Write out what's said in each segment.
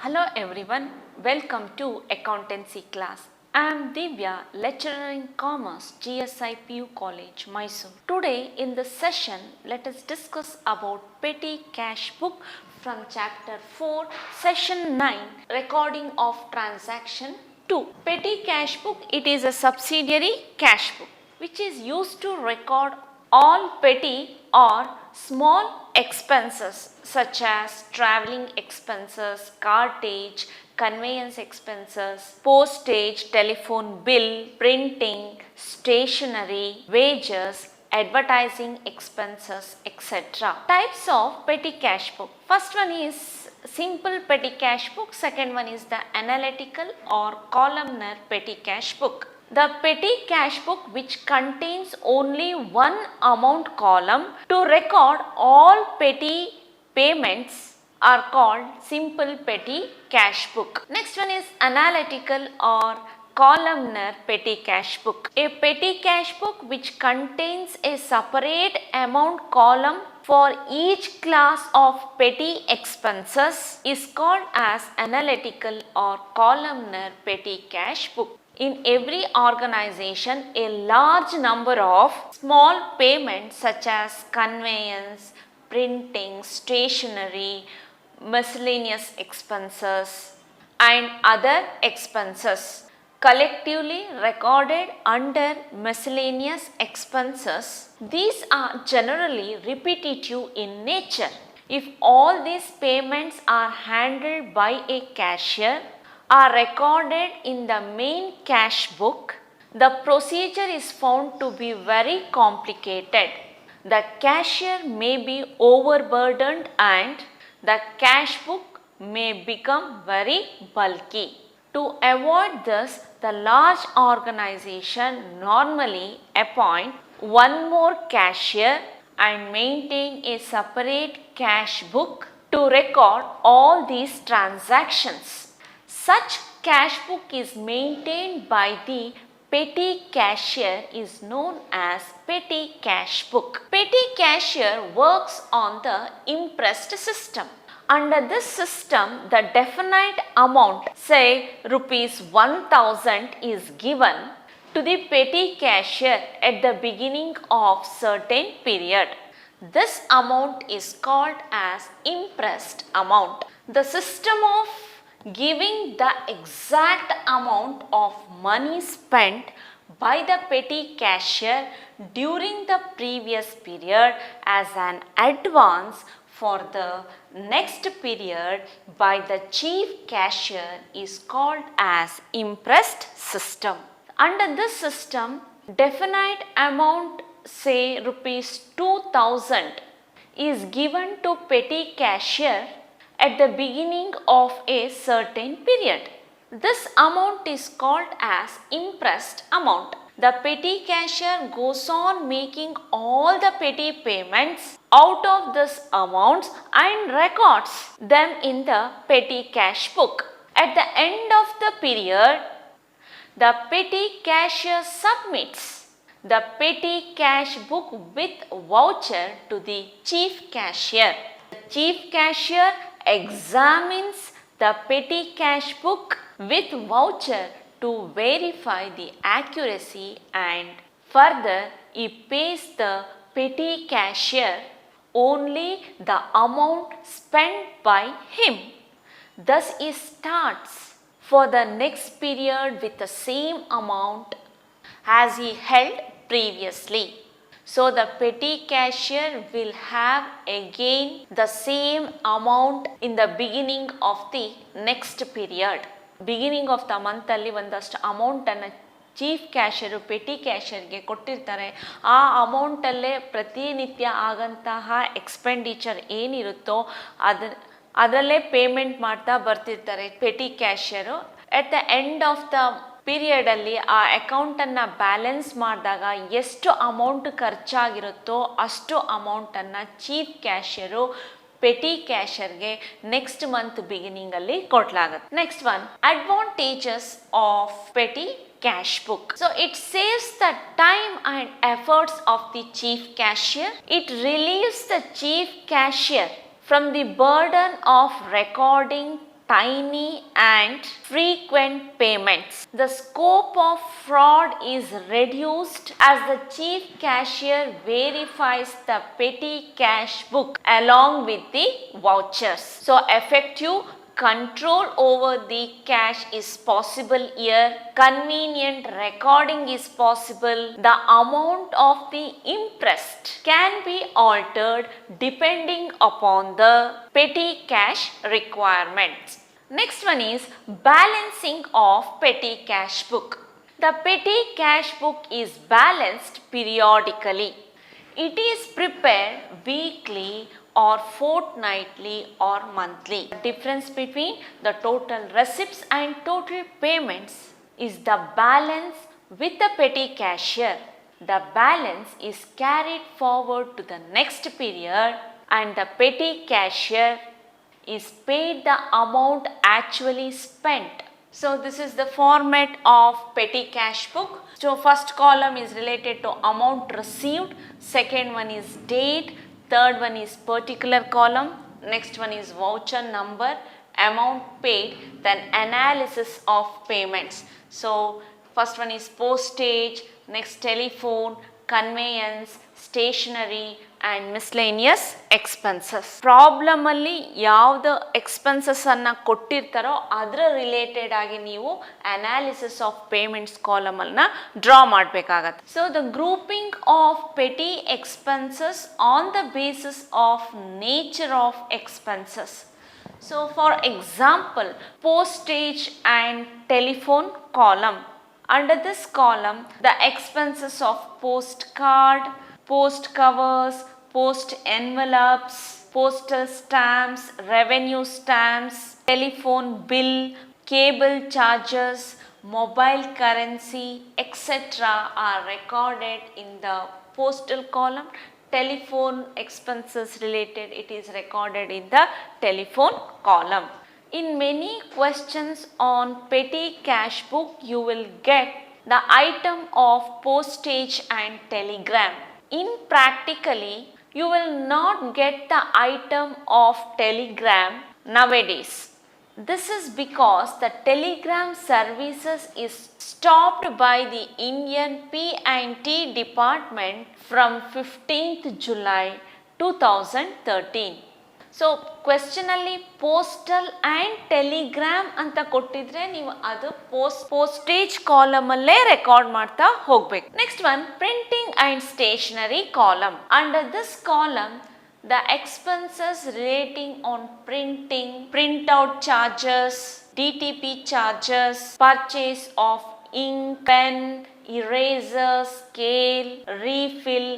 Hello everyone, welcome to accountancy class. I am Divya, lecturer in commerce, GSIPU College, Mysuru. Today in this session, let us discuss about petty cash book from chapter 4, session 9, recording of transaction 2. Petty cash book, it is a subsidiary cash book which is used to record all petty or small expenses such as travelling expenses, cartage, conveyance expenses, postage, telephone bill, printing, stationery, wages, advertising expenses, etc. Types of petty cash book. First one is simple petty cash book. Second one is the analytical or columnar petty cash book. The petty cash book which contains only one amount column to record all petty payments are called simple petty cash book. Next one is analytical or columnar petty cash book. A petty cash book which contains a separate amount column for each class of petty expenses is called as analytical or columnar petty cash book. In every organization, a large number of small payments such as conveyance, printing, stationery, miscellaneous expenses and other expenses collectively recorded under miscellaneous expenses. These are generally repetitive in nature. If all these payments are handled by a cashier, are recorded in the main cash book, the procedure is found to be very complicated. The cashier may be overburdened and the cash book may become very bulky. To avoid this, the large organization normally appoint one more cashier and maintain a separate cash book to record all these transactions. Such cash book is maintained by the petty cashier is known as petty cash book. Petty cashier works on the imprest system. Under this system, the definite amount, say rupees 1000 is given to the petty cashier at the beginning of certain period. This amount is called as imprest amount. The system of giving the exact amount of money spent by the petty cashier during the previous period as an advance for the next period by the chief cashier is called as imprest system. Under this system, definite amount, say rupees 2000 is given to petty cashier at the beginning of a certain period. This amount is called as imprest amount. The petty cashier goes on making all the petty payments out of this amounts and records them in the petty cash book. At the end of the period, the petty cashier submits the petty cash book with voucher to the chief cashier. The chief cashier examines the petty cash book with voucher to verify the accuracy and further he pays the petty cashier only the amount spent by him. Thus he starts for the next period with the same amount as he held previously. So the petty cashier will have again the same amount in the beginning of the next period. Beginning of the month ಅಲ್ಲಿ ಒಂದಷ್ಟು ಅಮೌಂಟನ್ನು chief cashier petty ಕ್ಯಾಶಿಯರ್ಗೆ ಕೊಟ್ಟಿರ್ತಾರೆ. ಆ ಅಮೌಂಟಲ್ಲೇ ಪ್ರತಿನಿತ್ಯ ಆಗಂತಹ expenditure ಏನಿರುತ್ತೋ ಅದರಲ್ಲೇ payment ಮಾಡ್ತಾ ಬರ್ತಿರ್ತಾರೆ petty cashier. At the end of the period ಅಲ್ಲಿ ಆ ಅಕೌಂಟನ್ನು ಬ್ಯಾಲೆನ್ಸ್ ಮಾಡಿದಾಗ ಎಷ್ಟು ಅಮೌಂಟ್ ಖರ್ಚಾಗಿರುತ್ತೋ ಅಷ್ಟು ಅಮೌಂಟನ್ನು ಚೀಫ್ ಕ್ಯಾಶಿಯರು ಪೆಟಿ ಕ್ಯಾಶಿಯರ್ಗೆ ನೆಕ್ಸ್ಟ್ ಮಂತ್ ಬಿಗಿನಿಂಗ್ ಅಲ್ಲಿ ಕೊಡಲಾಗುತ್ತೆ. Next one, advantages of petty cash book. So it saves the time and efforts of the chief cashier. It relieves the chief cashier from the burden of recording tiny and frequent payments. The scope of fraud is reduced as the chief cashier verifies the petty cash book along with the vouchers. So effective control over the cash is possible here. Convenient recording is possible. The amount of the interest can be altered depending upon the petty cash requirements. Next one is balancing of petty cash book. The petty cash book is balanced periodically. It is prepared weekly or fortnightly or monthly. The difference between the total receipts and total payments is the balance with the petty cashier. The balance is carried forward to the next period and the petty cashier is paid the amount actually spent. So this is the format of petty cash book. So first column is related to amount received, second one is date, third one is particular column, next one is voucher number, amount paid, then analysis of payments. So first one is postage, next telephone, conveyance, stationery and miscellaneous expenses. Problem ಅಲ್ಲಿ ಯಾವ್ದು expenses ಅನ್ನ ಕೊಟ್ಟಿರ್ತಾರೋ ಅದರ related ಆಗಿ ನೀವು analysis of payments column ಅನ್ನ draw ಮಾಡಬೇಕಾಗತ್ತೆ. So the grouping of petty expenses on the basis of nature of expenses. So for example, postage and telephone column. Under this column, the expenses of postcard, post covers, post envelopes, postal stamps, revenue stamps, telephone bill, cable charges, mobile currency, etc. are recorded in the postal column. Telephone expenses related, it is recorded in the telephone column. In many questions on petty cash book, you will get the item of postage and telegram. In practically, you will not get the item of telegram nowadays. This is because the telegram services is stopped by the Indian P&T department from 15th July 2013. So ಕ್ವೆಶ್ಚನಲ್ಲಿ postal and telegram ಅಂತ ಕೊಟ್ಟಿದ್ರೆ ನೀವು ಅದು postage ಕಾಲಮಲ್ಲೇ record ಮಾಡ್ತಾ ಹೋಗ್ಬೇಕು. Next one printing and stationery column. Under this column the expenses relating on printing, printout charges, DTP charges, purchase of ink, pen, eraser, scale, refill,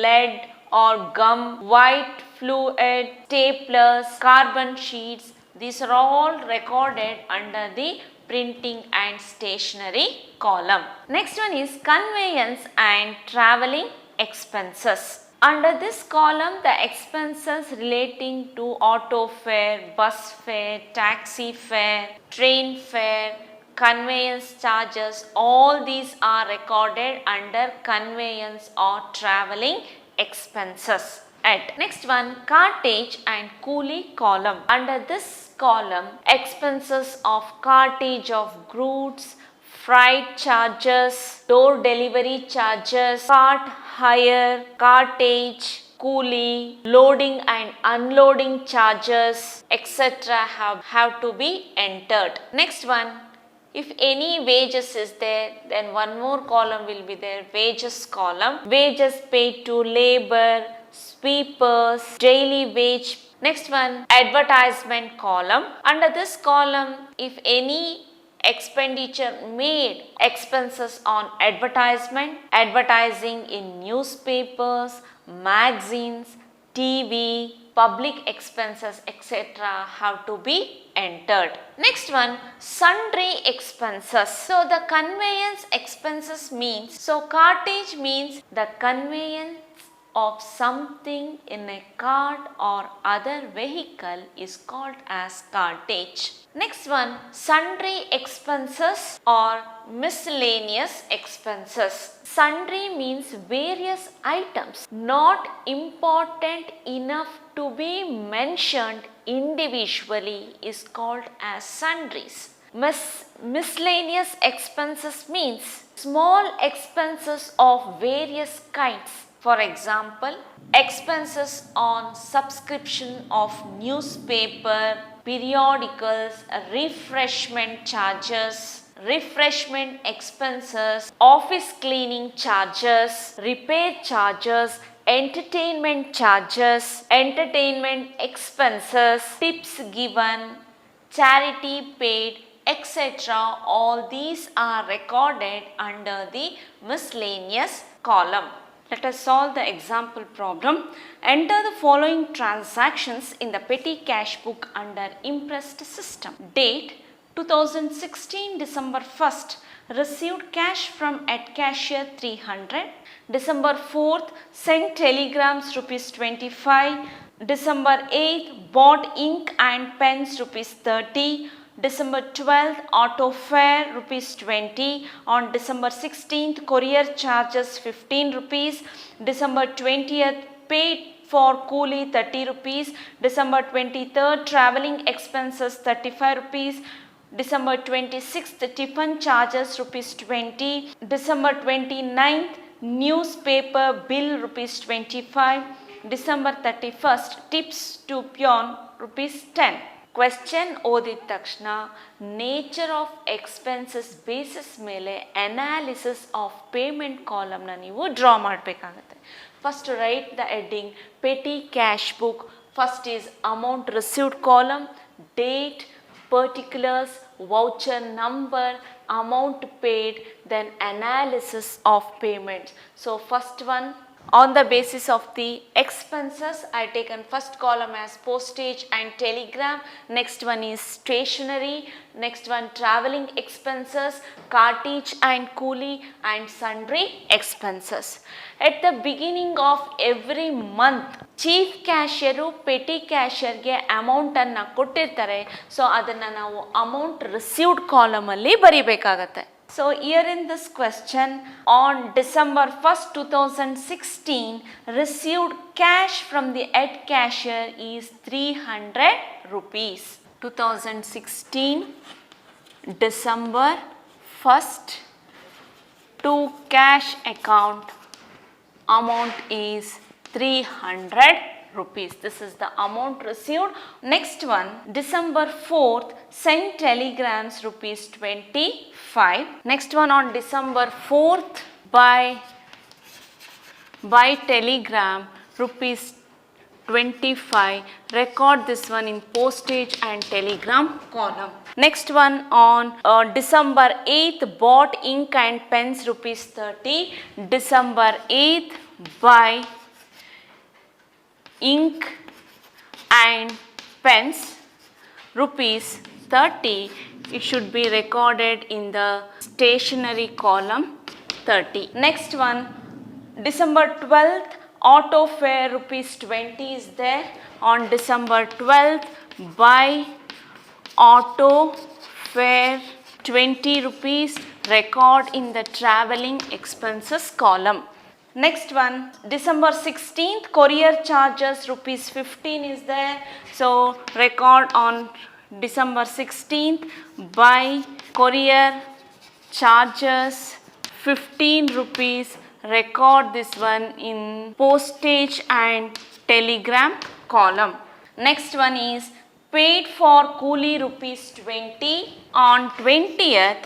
lead or gum, white fluid, staplers, carbon sheets, these are all recorded under the printing and stationery column. Next one is conveyance and travelling expenses. Under this column, the expenses relating to auto fare, bus fare, taxi fare, train fare, conveyance charges, all these are recorded under conveyance or travelling expenses. Next one, cartage and coolie column. Under this column, expenses of cartage of goods, freight charges, door delivery charges, cart hire, cartage, coolie, loading and unloading charges, etc. have to be entered. Next one, if any wages is there, then one more column will be there, wages column. Wages paid to labor, sweepers, daily wage. Next one, advertisement column. Under this column, if any expenditure made, expenses on advertisement, advertising in newspapers, magazines, TV, public expenses, etc. have to be entered. Next one, sundry expenses. So the conveyance expenses means, so cartage means the conveyance of something in a cart or other vehicle is called as cartage. Next one, sundry expenses or miscellaneous expenses. Sundry means various items not important enough to be mentioned individually is called as sundries. Miscellaneous expenses means small expenses of various kinds. For example, expenses on subscription of newspaper, periodicals, refreshment charges, refreshment expenses, office cleaning charges, repair charges, entertainment charges, entertainment expenses, tips given, charity paid, etc. All these are recorded under the miscellaneous column. Let us solve the example problem. Enter the following transactions in the petty cash book under impressed system. Date 2016 December 1st, received cash from at cashier 300. December 4th, sent telegrams rupees 25. December 8th, bought ink and pens rupees 30. December 12th, auto fare rupees 20. On December 16th, courier charges 15 rupees. December 20th, paid for coolie 30 rupees. December 23rd, travelling expenses 35 rupees. December 26th, tiffin charges rupees 20. December 29th, newspaper bill rupees 25. December 31st, tips to peon rupees 10. Question ಓದಿದ ತಕ್ಷಣ nature of expenses basis ಮೇಲೆ analysis of payment ಕಾಲಮ್ನ ನೀವು draw ಮಾಡಬೇಕಾಗತ್ತೆ. First right the heading petty cash book. First is amount received column, date, particulars, voucher number, amount paid, then analysis of payments. So first one, on the basis of the expenses, I taken first column as postage and telegram. Next one is stationery. Next one travelling expenses, cartage and coolie, and sundry expenses. At the beginning of every month, chief cashier petty cashier ಗೆ amount ಅನ್ನು ಕೊಟ್ಟಿರ್ತಾರೆ. So ಅದನ್ನು ನಾವು amount received column ಅಲ್ಲಿ ಬರಿಬೇಕಾಗತ್ತೆ. So here in this question, on December 1st, 2016, received cash from the head cashier is 300 rupees. 2016, December 1st, to cash account, amount is 300 rupees. This is the amount received. Next one, December 4th, sent telegrams rupees 25. Next one, on December 4th, by telegram rupees 25. Record this one in postage and telegram column. Next one, on December 8th, bought ink and pens rupees 30. December 8th, by ink and pens rupees 30. It should be recorded in the stationery column 30. Next one, December 12th, auto fare rupees 20 is there. On December 12th, by auto fare 20 rupees, record in the travelling expenses column. Next one, December 16th, courier charges rupees 15 is there. So record on December 16th, by courier charges 15 rupees, record this one in postage and telegram column. Next one is paid for coolie rupees 20. On 20th,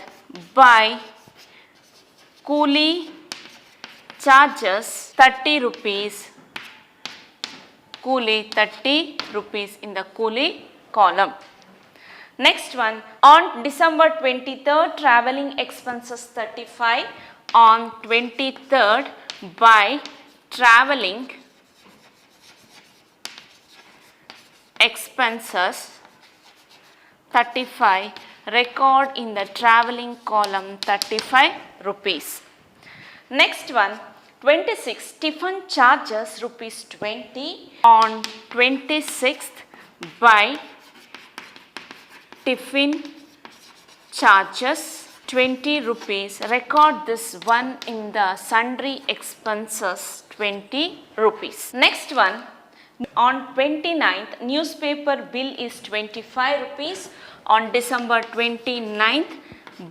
by coolie charges 30 rupees, coolie 30 rupees in the coolie column. Next one, on December 23rd, travelling expenses 35. On 23rd, by travelling expenses 35, record in the travelling column 35 rupees. Next one, 26th, tiffin charges rupees 20. On 26th, by tiffin charges 20 rupees, record this one in the sundry expenses 20 rupees. Next one, On 29th, newspaper bill is 25 rupees. On December 29th,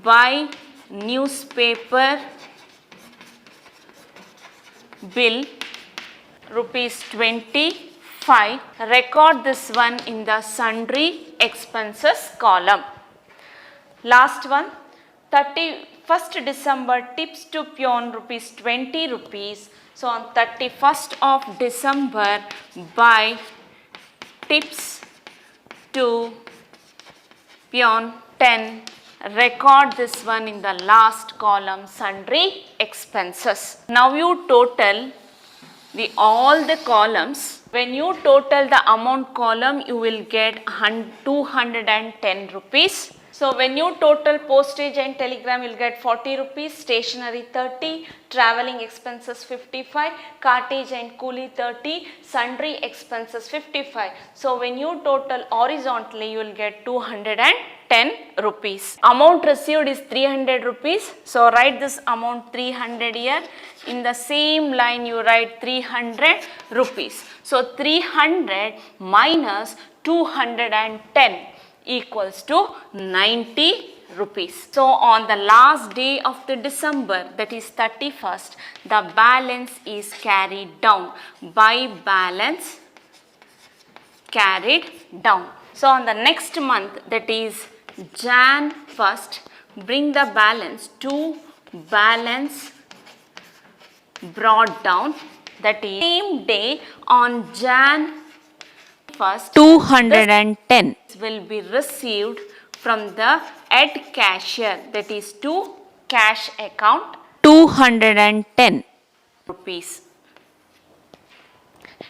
buy newspaper bill rupees 25. Record this one in the sundry expenses column. Last one, 31st December, tips to peon rupees 20 rupees. So on 31st of December, buy tips to peon 10. Record this one in the last column, sundry expenses. Now you total all the columns. When you total the amount column, you will get 210 rupees. So when you total postage and telegram, you will get 40 rupees, stationery 30, travelling expenses 55, cartage and coolie 30, sundry expenses 55. So when you total horizontally, you will get 210 rupees. Amount received is 300 rupees. So write this amount 300 here. In the same line, you write 300 rupees. So 300 minus 210 equals to 90 rupees. So on the last day of the December, that is 31st, the balance is carried down. By balance carried down. So on the next month, that is Jan 1st, bring the balance to balance brought down. That is same day on Jan 1st, 210 will be received from the head cashier, that is to cash account, 210 rupees.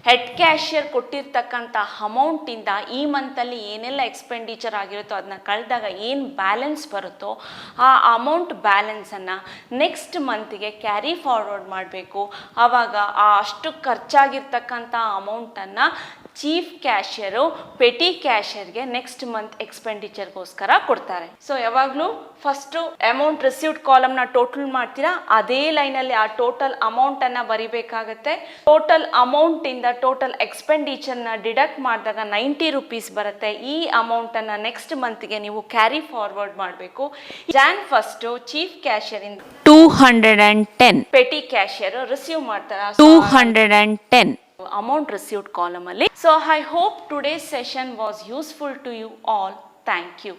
Head cashier ಕೊಟ್ಟಿರ್ತಕ್ಕಂಥ ಅಮೌಂಟಿಂದ ಈ ಮಂತಲ್ಲಿ ಏನೆಲ್ಲ expenditure ಆಗಿರುತ್ತೋ ಅದನ್ನ ಕಳೆದಾಗ ಏನು balance ಬರುತ್ತೋ ಆ amount ಬ್ಯಾಲೆನ್ಸನ್ನು next ಮಂತ್ಗೆ carry forward ಮಾಡಬೇಕು. ಆವಾಗ ಆ ಅಷ್ಟು ಖರ್ಚಾಗಿರ್ತಕ್ಕಂಥ ಅಮೌಂಟನ್ನು ಚೀಫ್ ಕ್ಯಾಶಿಯರು ಪೆಟಿ ಕ್ಯಾಶಿಯರ್ಗೆ ನೆಕ್ಸ್ಟ್ ಮಂತ್ ಎಕ್ಸ್ಪೆಂಡಿಚರ್ಗೋಸ್ಕರ ಕೊಡ್ತಾರೆ. ಸೊ ಯಾವಾಗಲೂ ಫಸ್ಟು ಅಮೌಂಟ್ ರಿಸೀವ್ಡ್ ಕಾಲಮ್ನ ಟೋಟಲ್ ಮಾಡ್ತೀರಾ, ಅದೇ ಲೈನಲ್ಲಿ ಆ ಟೋಟಲ್ ಅಮೌಂಟನ್ನು ಬರಿಬೇಕಾಗತ್ತೆ. ಟೋಟಲ್ ಅಮೌಂಟಿಂದ ಟೋಟಲ್ ಎಕ್ಸ್ಪೆಂಡಿಚರ್ನ ಡಿಡಕ್ಟ್ ಮಾಡಿದಾಗ 90 rupees ಬರುತ್ತೆ. ಈ ಅಮೌಂಟನ್ನು ನೆಕ್ಸ್ಟ್ ಮಂತ್ಗೆ ನೀವು ಕ್ಯಾರಿ ಫಾರ್ವರ್ಡ್ ಮಾಡಬೇಕು. ಜಾನ್ ಫಸ್ಟು ಚೀಫ್ ಕ್ಯಾಶಿಯರ್ ಇಂದ 210 ಪೆಟಿ ಕ್ಯಾಶಿಯರ್ ರಿಸೀವ್ ಮಾಡ್ತಾರೆ 210 amount received column ಅಲ್ಲಿ. So I hope today's session was useful to you all. Thank you.